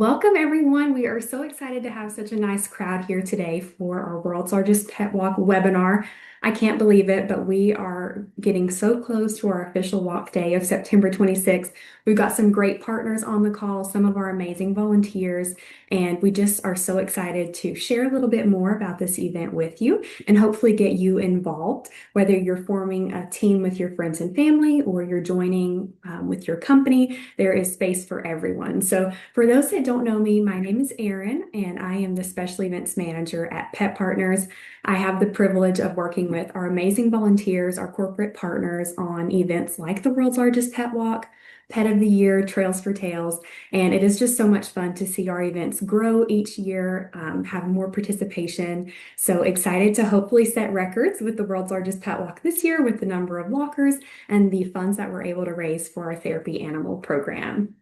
Welcome, everyone. We are so excited to have such a nice crowd here today for our World's Largest Pet Walk webinar. I can't believe it, but we are getting so close to our official walk day of September 26th. We've got some great partners on the call, some of our amazing volunteers, and we just are so excited to share a little bit more about this event with you and hopefully get you involved, whether you're forming a team with your friends and family or you're joining with your company. There is space for everyone. So for those that don't know me, my name is Erin, and I am the Special Events Manager at Pet Partners. I have the privilege of working with our amazing volunteers, our corporate partners on events like the World's Largest Pet Walk, Pet of the Year, Trails for Tails, and it is just so much fun to see our events grow each year, have more participation. So excited to hopefully set records with the World's Largest Pet Walk this year with the number of walkers and the funds that we're able to raise for our therapy animal program.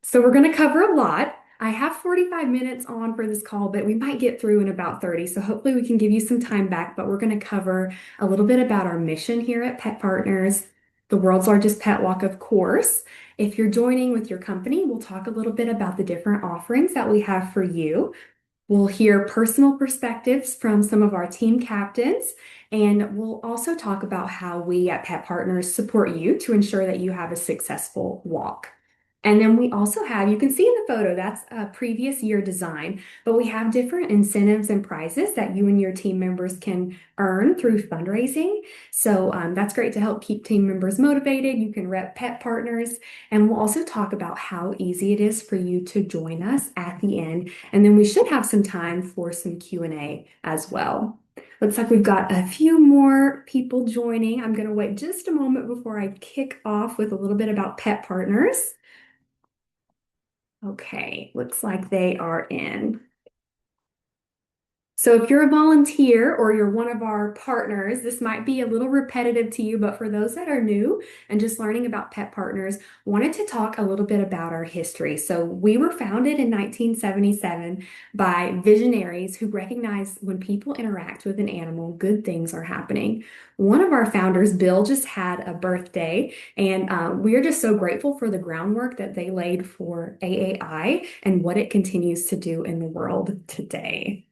So we're going to cover a lot. I have 45 minutes on for this call, but we might get through in about 30. So hopefully we can give you some time back, but we're going to cover a little bit about our mission here at Pet Partners, the world's largest pet walk, of course. If you're joining with your company, we'll talk a little bit about the different offerings that we have for you. We'll hear personal perspectives from some of our team captains, and we'll also talk about how we at Pet Partners support you to ensure that you have a successful walk. And then we also have, you can see in the photo, that's a previous year design, but we have different incentives and prizes that you and your team members can earn through fundraising. So that's great to help keep team members motivated. You can rep Pet Partners, and we'll also talk about how easy it is for you to join us at the end. And then we should have some time for some Q&A as well. Looks like we've got a few more people joining. I'm going to wait just a moment before I kick off with a little bit about Pet Partners. Okay, looks like they are in. So if you're a volunteer or you're one of our partners, this might be a little repetitive to you, but for those that are new and just learning about Pet Partners, wanted to talk a little bit about our history. So we were founded in 1977 by visionaries who recognize when people interact with an animal, good things are happening. One of our founders, Bill, just had a birthday, and we are just so grateful for the groundwork that they laid for AAI and what it continues to do in the world today.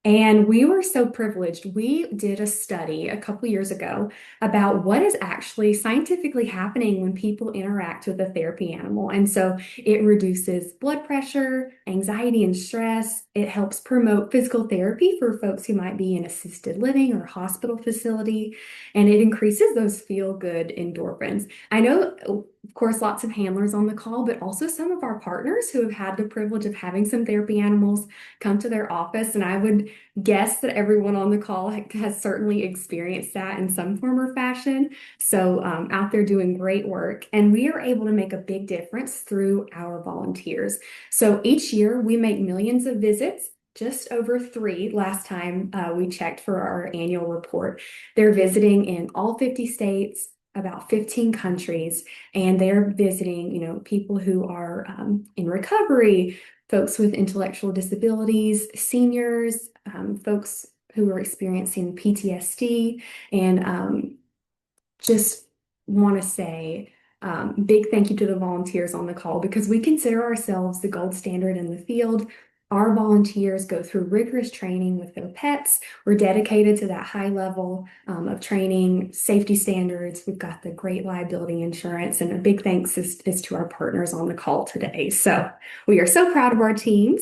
And we were so privileged. We did a study a couple years ago about what is actually scientifically happening when people interact with a therapy animal. And so it reduces blood pressure, anxiety, and stress. It helps promote physical therapy for folks who might be in assisted living or hospital facility. And it increases those feel-good endorphins. I know, of course, lots of handlers on the call, but also some of our partners who have had the privilege of having some therapy animals come to their office. And I would guess that everyone on the call has certainly experienced that in some form or fashion. So out there doing great work. And we are able to make a big difference through our volunteers. So each year we make millions of visits. Just over 3 last time we checked for our annual report. They're visiting in all 50 states, about 15 countries, and they're visiting, people who are in recovery, folks with intellectual disabilities, seniors, folks who are experiencing PTSD, and just want to say big thank you to the volunteers on the call because we consider ourselves the gold standard in the field. Our volunteers go through rigorous training with their pets. We're dedicated to that high level of training, safety standards. We've got the great liability insurance, and a big thanks is to our partners on the call today. So we are so proud of our teams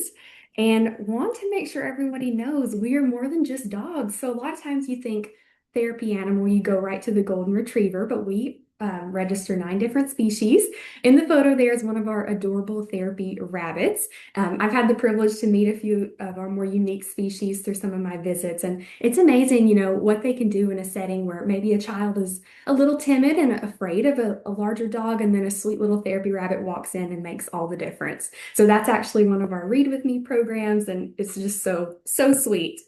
and want to make sure everybody knows we are more than just dogs. So a lot of times you think therapy animal, you go right to the golden retriever, but we register 9 different species. In the photo, there's one of our adorable therapy rabbits. I've had the privilege to meet a few of our more unique species through some of my visits, and it's amazing, what they can do in a setting where maybe a child is a little timid and afraid of a larger dog, and then a sweet little therapy rabbit walks in and makes all the difference. So that's actually one of our Read With Me programs, and it's just so, so sweet.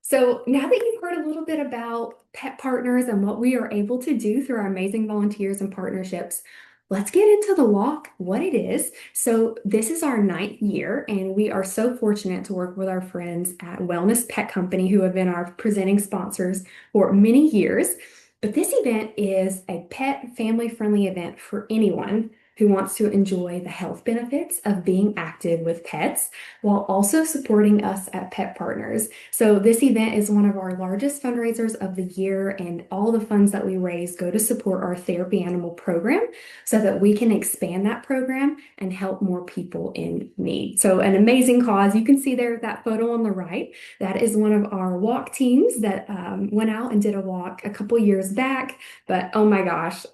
So now that you've heard a little bit about Pet Partners and what we are able to do through our amazing volunteers and partnerships, let's get into the walk, what it is. So this is our 9th year, and we are so fortunate to work with our friends at Wellness Pet Company, who have been our presenting sponsors for many years. But this event is a pet family-friendly event for anyone who wants to enjoy the health benefits of being active with pets while also supporting us at Pet Partners. So, this event is one of our largest fundraisers of the year, and all the funds that we raise go to support our therapy animal program so that we can expand that program and help more people in need. So, an amazing cause. You can see there that photo on the right. That is one of our walk teams that went out and did a walk a couple years back. But oh my gosh,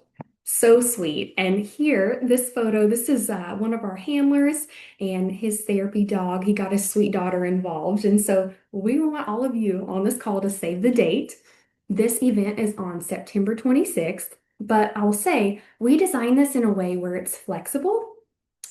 so sweet. And here, this photo, this is one of our handlers and his therapy dog. He got his sweet daughter involved. And so we want all of you on this call to save the date. This event is on September 26th, but I'll say we designed this in a way where it's flexible.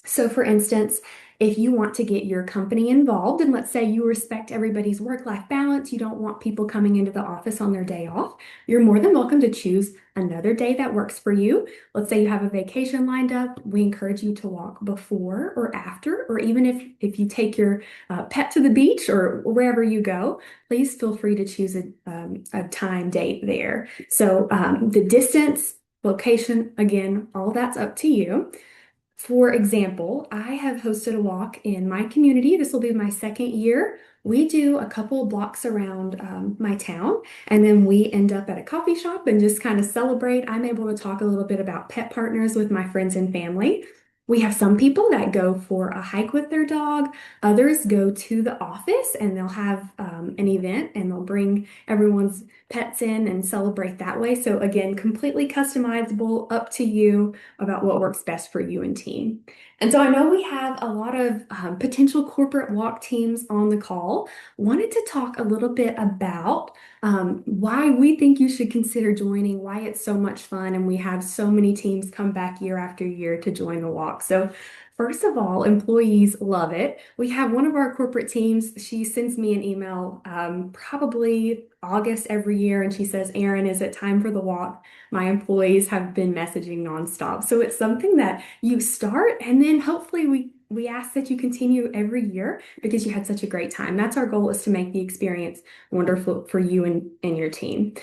So, for instance, if you want to get your company involved, and let's say you respect everybody's work-life balance, you don't want people coming into the office on their day off, you're more than welcome to choose another day that works for you. Let's say you have a vacation lined up. We encourage you to walk before or after, or even if you take your pet to the beach or wherever you go, please feel free to choose a time date there. So the distance, location, again, all that's up to you. For example, I have hosted a walk in my community. This will be my second year. We do a couple of blocks around my town, and then we end up at a coffee shop and just kind of celebrate. I'm able to talk a little bit about Pet Partners with my friends and family. We have some people that go for a hike with their dog. Others go to the office and they'll have an event and they'll bring everyone's pets in and celebrate that way. So, again, completely customizable, up to you about what works best for you and team. And so I know we have a lot of potential corporate walk teams on the call. Wanted to talk a little bit about why we think you should consider joining, why it's so much fun, and we have so many teams come back year after year to join the walk. So first of all, employees love it. We have one of our corporate teams. She sends me an email probably August every year, and she says, Erin, is it time for the walk? My employees have been messaging nonstop. So it's something that you start, and then hopefully we ask that you continue every year because you had such a great time. That's our goal, is to make the experience wonderful for you and your team.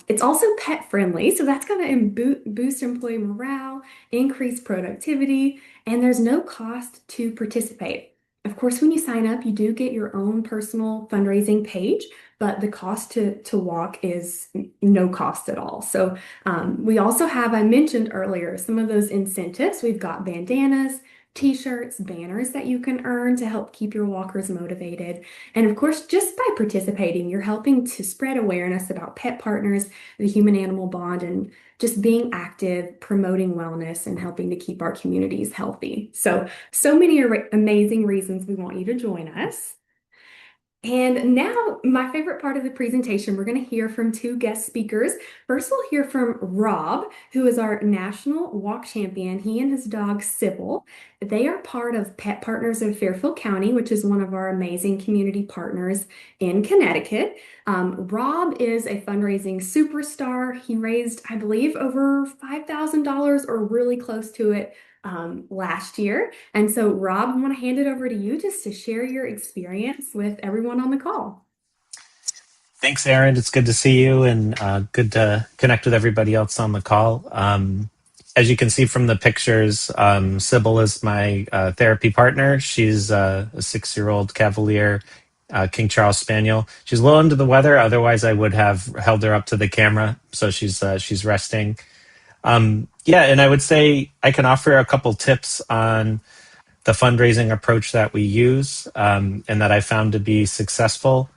It's also pet friendly, so that's going to boost employee morale, increase productivity, and there's no cost to participate. Of course, when you sign up, you do get your own personal fundraising page, but the cost to walk is no cost at all. So we also have, I mentioned earlier, some of those incentives. We've got bandanas, t-shirts, banners that you can earn to help keep your walkers motivated. And of course, just by participating, you're helping to spread awareness about Pet Partners, the human-animal bond, and just being active, promoting wellness, and helping to keep our communities healthy. So many amazing reasons we want you to join us. And now, my favorite part of the presentation, we're going to hear from two guest speakers. First, we'll hear from Rob, who is our national walk champion. He and his dog, Sybil. They are part of Pet Partners of Fairfield County, which is one of our amazing community partners in Connecticut. Rob is a fundraising superstar. He raised, I believe, over $5,000 or really close to it last year. And so, Rob, I want to hand it over to you just to share your experience with everyone on the call. Thanks, Erin. It's good to see you, and good to connect with everybody else on the call. As you can see from the pictures, Sybil is my therapy partner. She's a 6-year-old Cavalier King Charles Spaniel. She's a little under the weather. Otherwise, I would have held her up to the camera. So she's resting. Yeah, and I would say I can offer a couple tips on the fundraising approach that we use, and that I found to be successful.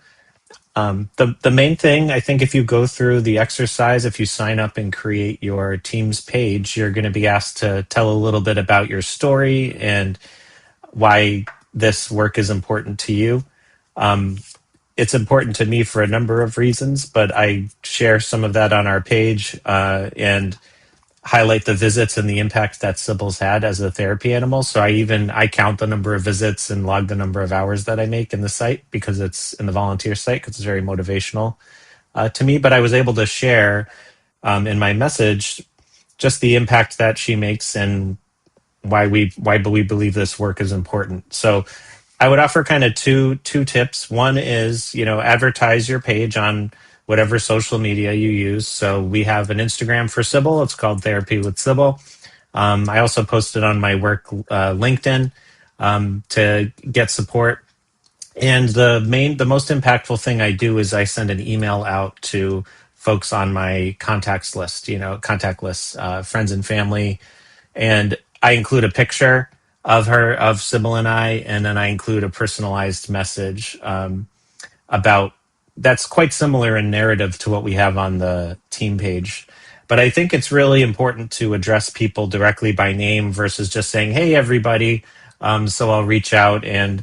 The main thing, I think, if you go through the exercise, if you sign up and create your team's page, you're going to be asked to tell a little bit about your story and why this work is important to you. It's important to me for a number of reasons, but I share some of that on our page, and highlight the visits and the impact that Sybil's had as a therapy animal. So I count the number of visits and log the number of hours that I make in the site, because it's in the volunteer site, because it's very motivational to me. But I was able to share in my message just the impact that she makes and why we believe this work is important. So I would offer kind of two tips. One is, advertise your page on whatever social media you use. So we have an Instagram for Sybil. It's called Therapy with Sybil. I also posted on my work LinkedIn to get support. And the most impactful thing I do is I send an email out to folks on my contacts list, contact lists, friends and family, and I include a picture of Sybil and I, and then I include a personalized message about that's quite similar in narrative to what we have on the team page. But I think it's really important to address people directly by name versus just saying, "Hey, everybody." So I'll reach out, and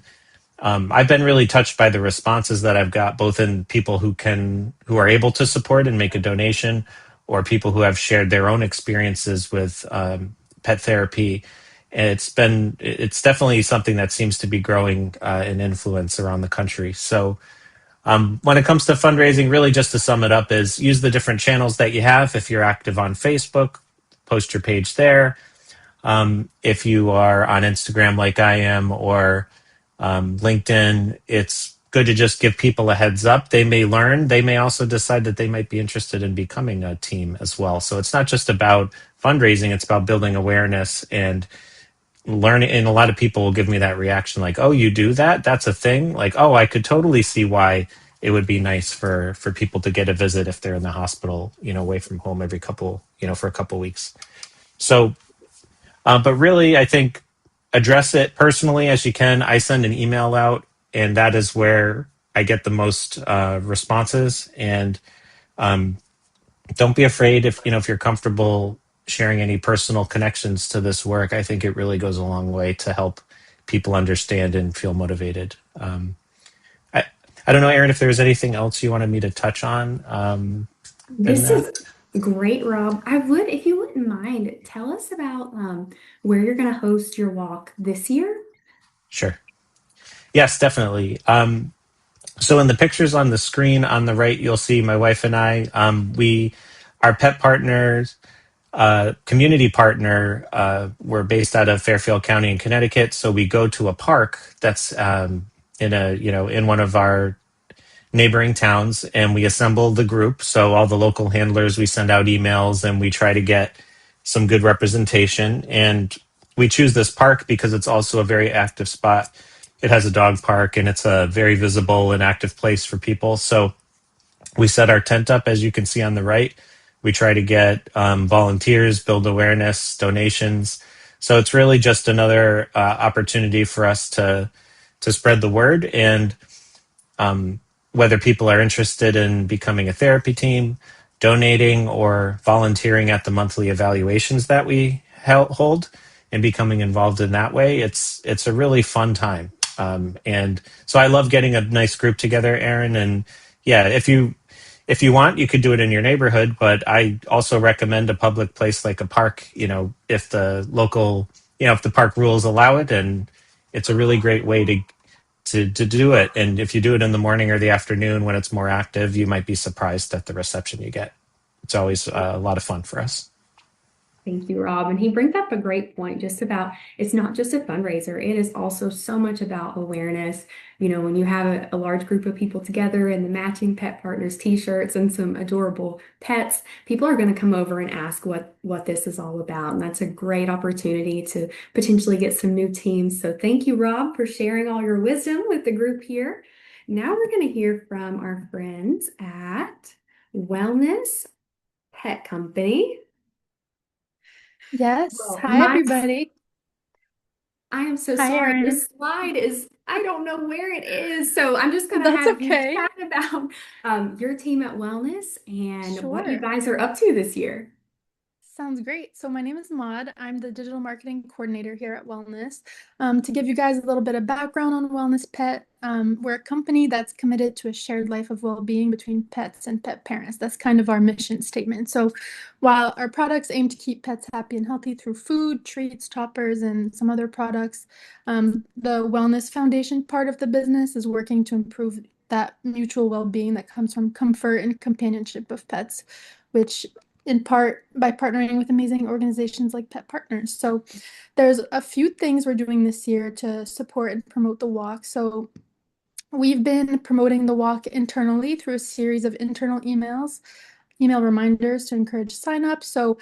I've been really touched by the responses that I've got, both in people who are able to support and make a donation, or people who have shared their own experiences with pet therapy. And it's definitely something that seems to be growing in influence around the country. So when it comes to fundraising, really just to sum it up, is use the different channels that you have. If you're active on Facebook, post your page there. If you are on Instagram like I am, or LinkedIn, it's good to just give people a heads up. They may learn. They may also decide that they might be interested in becoming a team as well. So it's not just about fundraising, it's about building awareness and learning. And a lot of people will give me that reaction like, oh, you do that? That's a thing? Like, oh, I could totally see why it would be nice for people to get a visit if they're in the hospital, away from home every couple, for a couple weeks. So but really, I think address it personally as you can. I send an email out, and that is where I get the most responses. And um, don't be afraid if you're comfortable sharing any personal connections to this work. I think it really goes a long way to help people understand and feel motivated. I I don't know, Aaron, if there's anything else you wanted me to touch on in This that. is great, Rob. I would, if you wouldn't mind, tell us about where you're going to host your walk this year. Sure. Yes, definitely. So in the pictures on the screen on the right, you'll see my wife and I. We, our pet partners, community partner, we're based out of Fairfield County in Connecticut. So we go to a park that's in one of our neighboring towns, and we assemble the group. So all the local handlers, we send out emails, and we try to get some good representation. And we choose this park because it's also a very active spot. It has a dog park, and it's a very visible and active place for people. So we set our tent up, as you can see on the right. We try to get volunteers, build awareness, donations. So it's really just another opportunity for us to spread the word. And whether people are interested in becoming a therapy team, donating, or volunteering at the monthly evaluations that we hold, and becoming involved in that way, it's a really fun time. And so I love getting a nice group together, Aaron. And yeah, if you want, you could do it in your neighborhood, but I also recommend a public place like a park. If the local, if the park rules allow it, and it's a really great way to do it. And if you do it in the morning or the afternoon when it's more active, you might be surprised at the reception you get. It's always a lot of fun for us. Thank you, Rob. And he brings up a great point just about it's not just a fundraiser, it is also so much about awareness. When you have a large group of people together and the matching pet partners t-shirts and some adorable pets, people are going to come over and ask what this is all about. And that's a great opportunity to potentially get some new teams. So thank you, Rob, for sharing all your wisdom with the group here. Now we're going to hear from our friends at Wellness Pet Company. Yes. Well, Hi, everybody. I am so Hi, sorry. Erin. This slide I don't know where it is. So I'm just going to That's have you okay. chat about your team at Wellness and what you Sure. guys are up to this year. Sounds great. So my name is Maud. I'm the digital marketing coordinator here at Wellness. To give you guys a little bit of background on Wellness Pet, we're a company that's committed to a shared life of well-being between pets and pet parents. That's kind of our mission statement. So while our products aim to keep pets happy and healthy through food, treats, toppers, and some other products, the Wellness Foundation part of the business is working to improve that mutual well-being that comes from comfort and companionship of pets, which in part by partnering with amazing organizations like Pet Partners. So there's a few things we're doing this year to support and promote the walk. So we've been promoting the walk internally through a series of internal email reminders to encourage sign up. So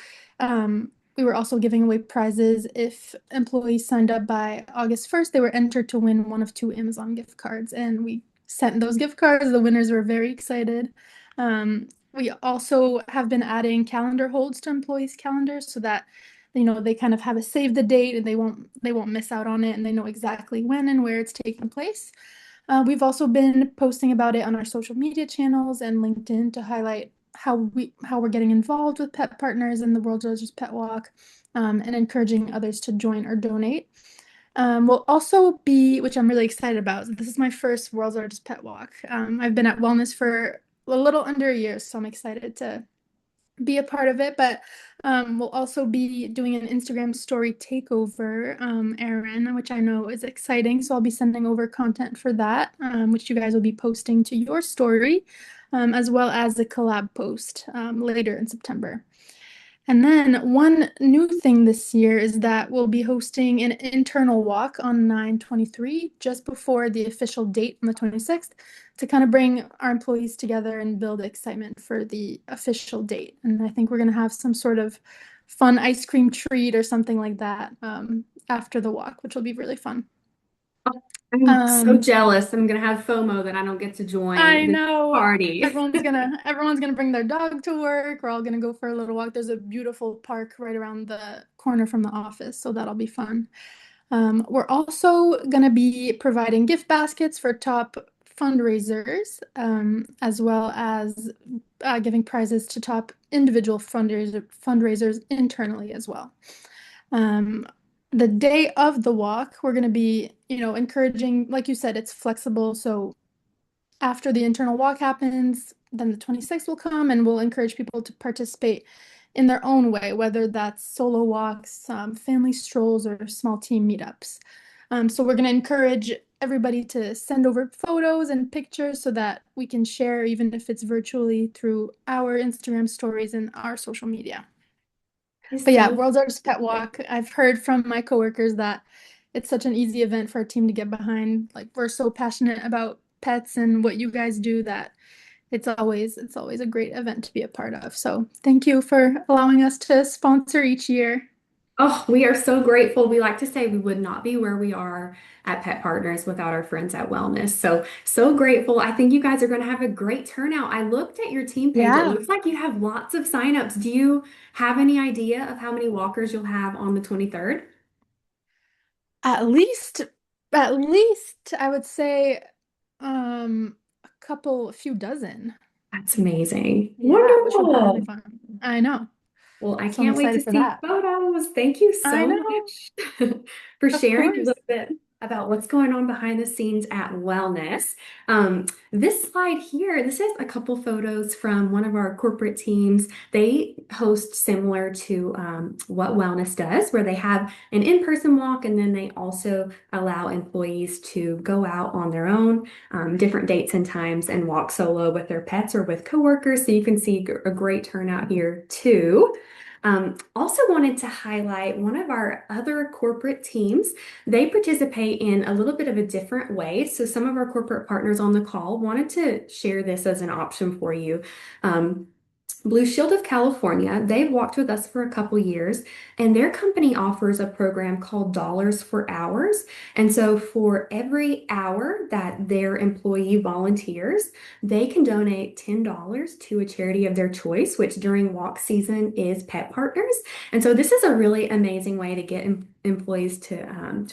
we were also giving away prizes. If employees signed up by August 1st, they were entered to win one of two Amazon gift cards, and we sent those gift cards. The winners were very excited. We also have been adding calendar holds to employees' calendars so that they kind of have a save the date and they won't miss out on it, and they know exactly when and where it's taking place. We've also been posting about it on our social media channels and LinkedIn to highlight how we're getting involved with pet partners in the World's Largest Pet Walk, and encouraging others to join or donate. We'll also be, which I'm really excited about. This is my first World's Largest Pet Walk. I've been at Wellness for a little under a year, so I'm excited to be a part of it. But we'll also be doing an Instagram story takeover, Erin, which I know is exciting. So I'll be sending over content for that, which you guys will be posting to your story, as well as a collab post later in September. And then one new thing this year is that we'll be hosting an internal walk on 9/23, just before the official date on the 26th, to kind of bring our employees together and build excitement for the official date. And I think we're going to have some sort of fun ice cream treat or something like that after the walk, which will be really fun. I'm so Um, jealous. I'm gonna have FOMO that I don't get to join I this know party. everyone's gonna bring their dog to work. We're all gonna go for a little walk. There's a beautiful park right around the corner from the office, so that'll be fun. We're also gonna be providing gift baskets for top fundraisers, as well as giving prizes to top individual fundraisers internally as well. Um, the day of the walk, we're gonna be, encouraging, like you said, it's flexible, so after the internal walk happens, then the 26th will come and we'll encourage people to participate in their own way, whether that's solo walks, family strolls, or small team meetups. So we're going to encourage everybody to send over photos and pictures so that we can share, even if it's virtually, through our Instagram stories and our social media. It's But yeah, so World's Largest Pet Walk, I've heard from my coworkers that it's such an easy event for our team to get behind. Like, we're so passionate about pets and what you guys do that it's always a great event to be a part of. So thank you for allowing us to sponsor each year. Oh, we are so grateful. We like to say we would not be where we are at Pet Partners without our friends at Wellness. So grateful. I think you guys are going to have a great turnout. I looked at your team page. It Yeah, looks like you have lots of signups. Do you have any idea of how many walkers you'll have on the 23rd? at least at least I would say a few dozen. That's amazing. Yeah, which will be really Wonderful. fun. I know. Well, I So I'm can't wait to excited for see that. photos. Thank you I so know. much for Of sharing a course. little bit about what's going on behind the scenes at Wellness. This slide here, this is a couple photos from one of our corporate teams. They host similar to what Wellness does, where they have an in-person walk and then they also allow employees to go out on their own, different dates and times, and walk solo with their pets or with coworkers. So you can see a great turnout here too. Also wanted to highlight one of our other corporate teams. They participate in a little bit of a different way. So some of our corporate partners on the call wanted to share this as an option for you. Um, Blue Shield of California, they've walked with us for a couple years, and their company offers a program called Dollars for Hours. And so, for every hour that their employee volunteers, they can donate $10 to a charity of their choice, which during walk season is Pet Partners. And so, this is a really amazing way to get employees to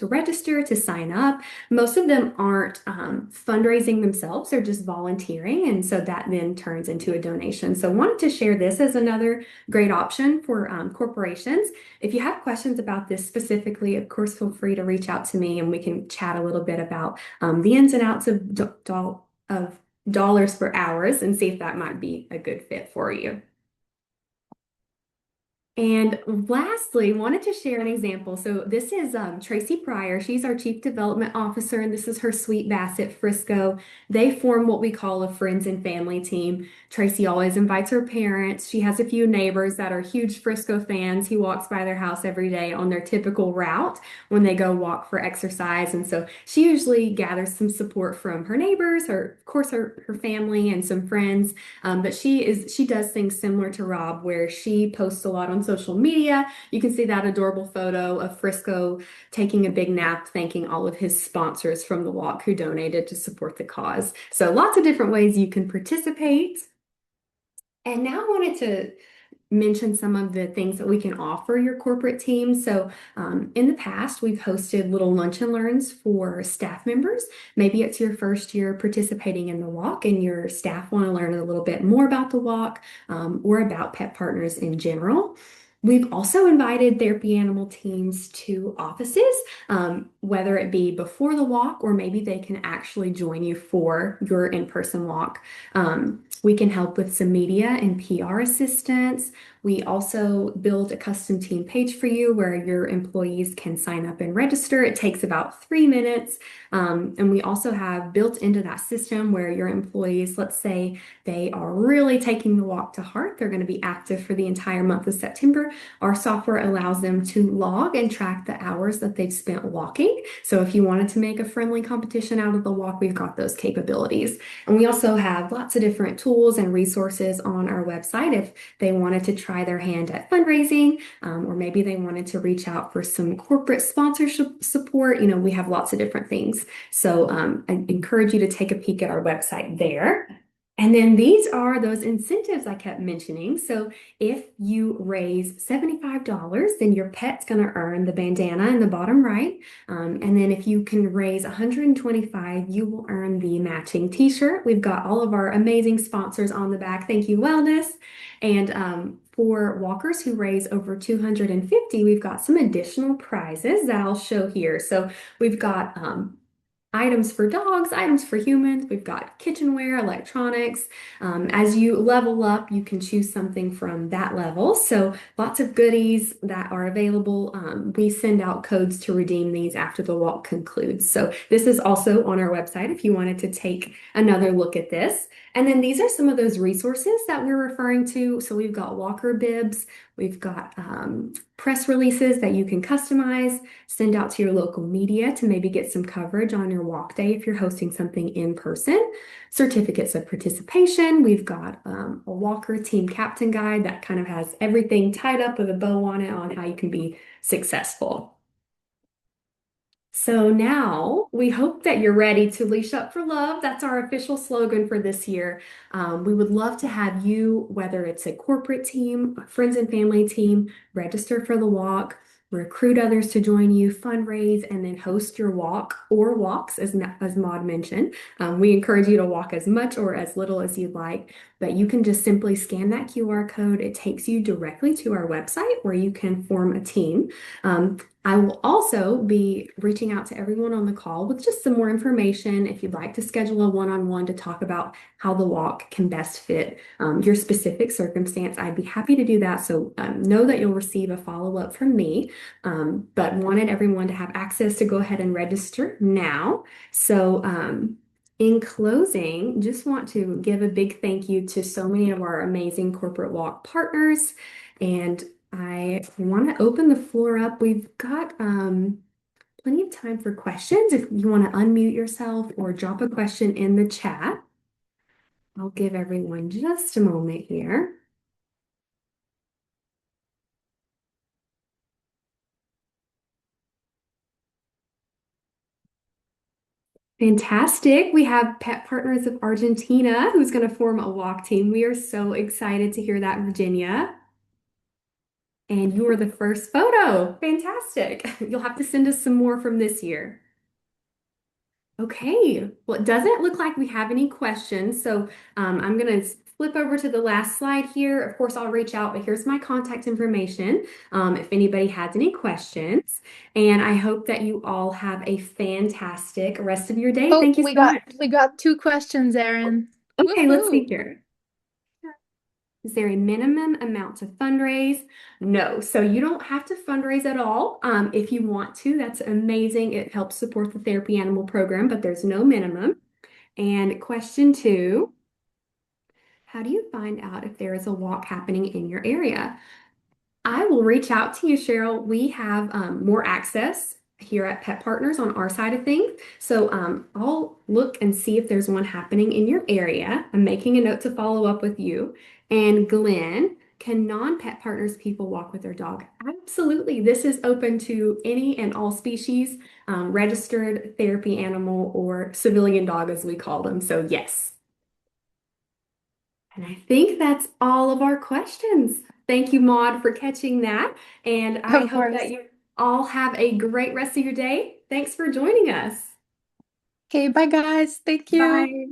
register, to sign up. Most of them aren't fundraising themselves, they're just volunteering. And so that then turns into a donation. So wanted to share this as another great option for corporations. If you have questions about this specifically, of course, feel free to reach out to me and we can chat a little bit about the ins and outs of, of dollars for hours and see if that might be a good fit for you. And lastly, wanted to share an example. So this is Tracy Pryor. She's our Chief Development Officer, and this is her Sweet Basset Frisco. They form what we call a friends and family team. Tracy always invites her parents. She has a few neighbors that are huge Frisco fans. He walks by their house every day on their typical route when they go walk for exercise. And so she usually gathers some support from her neighbors, of course, her family and some friends. But she does things similar to Rob, where she posts a lot on social media, you can see that adorable photo of Frisco taking a big nap, thanking all of his sponsors from the walk who donated to support the cause. So lots of different ways you can participate. And now I wanted to mention some of the things that we can offer your corporate team. So, in the past, we've hosted little lunch and learns for staff members. Maybe it's your first year participating in the walk, and your staff want to learn a little bit more about the walk or about Pet Partners in general. We've also invited therapy animal teams to offices, whether it be before the walk or maybe they can actually join you for your in-person walk. We can help with some media and PR assistance. We also build a custom team page for you where your employees can sign up and register. It takes about 3 minutes. And we also have built into that system where your employees, let's say they are really taking the walk to heart, they're going to be active for the entire month of September. Our software allows them to log and track the hours that they've spent walking. So if you wanted to make a friendly competition out of the walk, we've got those capabilities. And we also have lots of different tools and resources on our website if they wanted to try their hand at fundraising, or maybe they wanted to reach out for some corporate sponsorship support. We have lots of different things. So I encourage you to take a peek at our website there. And then these are those incentives I kept mentioning. So if you raise $75, then your pet's going to earn the bandana in the bottom right. And then if you can raise $125, you will earn the matching t-shirt. We've got all of our amazing sponsors on the back. Thank you, Wellness. And for walkers who raise over $250, we've got some additional prizes that I'll show here. So we've got items for dogs, items for humans. We've got kitchenware, electronics. As you level up, you can choose something from that level. So lots of goodies that are available. We send out codes to redeem these after the walk concludes. So this is also on our website if you wanted to take another look at this. And then these are some of those resources that we're referring to. So we've got walker bibs, we've got press releases that you can customize, send out to your local media to maybe get some coverage on your walk day if you're hosting something in person, certificates of participation. We've got a walker team captain guide that kind of has everything tied up with a bow on it on how you can be successful. So now we hope that you're ready to leash up for love. That's our official slogan for this year. We would love to have you, whether it's a corporate team, a friends and family team, register for the walk, recruit others to join you, fundraise, and then host your walk or walks, as Maud mentioned. We encourage you to walk as much or as little as you'd like, but you can just simply scan that QR code. It takes you directly to our website where you can form a team. I will also be reaching out to everyone on the call with just some more information. If you'd like to schedule a one-on-one to talk about how the walk can best fit your specific circumstance, I'd be happy to do that. So know that you'll receive a follow-up from me, but wanted everyone to have access to go ahead and register now. So in closing, just want to give a big thank you to so many of our amazing corporate walk partners. And I want to open the floor up. We've got plenty of time for questions. If you want to unmute yourself or drop a question in the chat, I'll give everyone just a moment here. Fantastic. We have Pet Partners of Argentina who's going to form a walk team. We are so excited to hear that, Virginia. And you are the first photo. Fantastic. You'll have to send us some more from this year. Okay, well, it doesn't look like we have any questions, so I'm going to flip over to the last slide here. Of course, I'll reach out, but here's my contact information if anybody has any questions. And I hope that you all have a fantastic rest of your day. Oh, Thank you so much. we got 2 questions, Erin. Okay, let's see Woohoo! here. Is there a minimum amount to fundraise? No. So you don't have to fundraise at all. If you want to, that's amazing. It helps support the therapy animal program, but there's no minimum. And question 2, how do you find out if there is a walk happening in your area? I will reach out to you, Cheryl. We have more access here at Pet Partners on our side of things. So I'll look and see if there's one happening in your area. I'm making a note to follow up with you. And Glenn, can non-pet partners people walk with their dog? Absolutely. This is open to any and all species, registered therapy animal or civilian dog, as we call them. So, yes. And I think that's all of our questions. Thank you, Maud, for catching that. And I Of hope that course. you all have a great rest of your day. Thanks for joining us. Okay, bye guys. Thank you. Bye.